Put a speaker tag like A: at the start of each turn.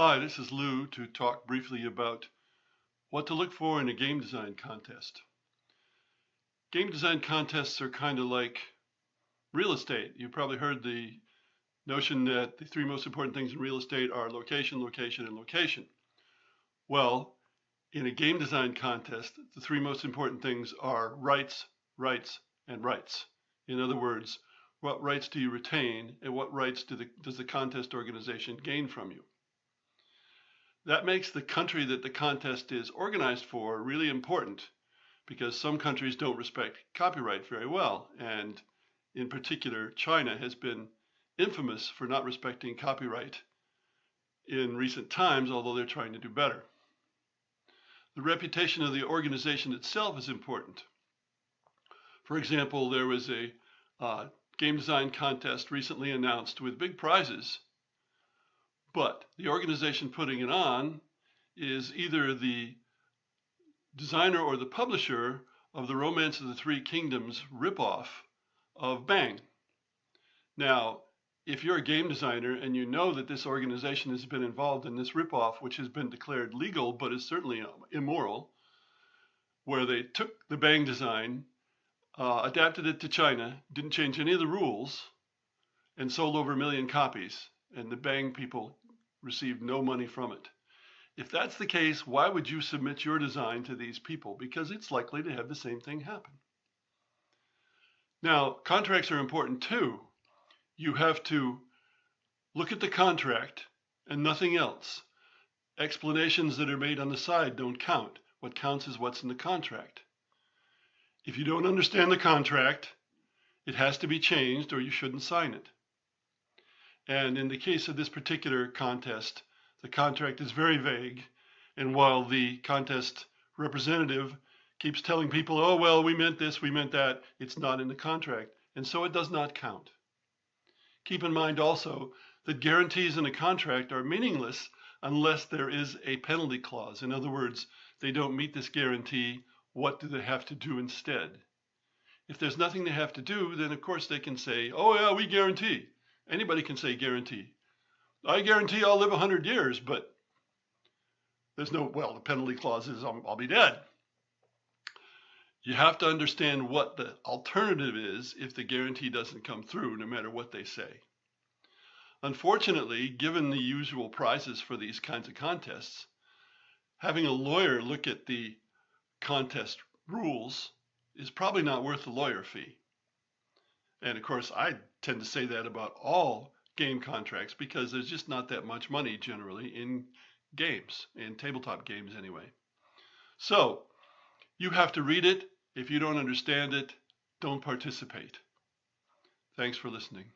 A: Hi, this is Lou to talk briefly about what to look for in a game design contest. Game design contests are kind of like real estate. You've probably heard the notion that the three most important things in real estate are location, location, and location. Well, in a game design contest, the three most important things are rights, rights, and rights. In other words, what rights do you retain and what rights does the contest organization gain from you? That makes the country that the contest is organized for really important because some countries don't respect copyright very well. And in particular, China has been infamous for not respecting copyright in recent times, although they're trying to do better. The reputation of the organization itself is important. For example, there was a game design contest recently announced with big prizes. But the organization putting it on is either the designer or the publisher of the Romance of the Three Kingdoms ripoff of Bang. Now, if you're a game designer and you know that this organization has been involved in this ripoff, which has been declared legal but is certainly immoral, where they took the Bang design, adapted it to China, didn't change any of the rules, and sold over 1 million copies, and the Bang people received no money from it. If that's the case, why would you submit your design to these people? Because it's likely to have the same thing happen. Now, contracts are important too. You have to look at the contract and nothing else. Explanations that are made on the side don't count. What counts is what's in the contract. If you don't understand the contract, it has to be changed or you shouldn't sign it. And in the case of this particular contest, the contract is very vague. And while the contest representative keeps telling people, oh, well, we meant this, we meant that, it's not in the contract. And so it does not count. Keep in mind also that guarantees in a contract are meaningless unless there is a penalty clause. In other words, they don't meet this guarantee, what do they have to do instead? If there's nothing they have to do, then of course they can say, oh yeah, we guarantee. Anybody can say guarantee. I guarantee I'll live 100 years, but there's no, well, the penalty clause is I'll be dead. You have to understand what the alternative is if the guarantee doesn't come through, no matter what they say. Unfortunately, given the usual prizes for these kinds of contests, having a lawyer look at the contest rules is probably not worth the lawyer fee. And of course, I tend to say that about all game contracts because there's just not that much money generally in games, in tabletop games anyway. So you have to read it. If you don't understand it, don't participate. Thanks for listening.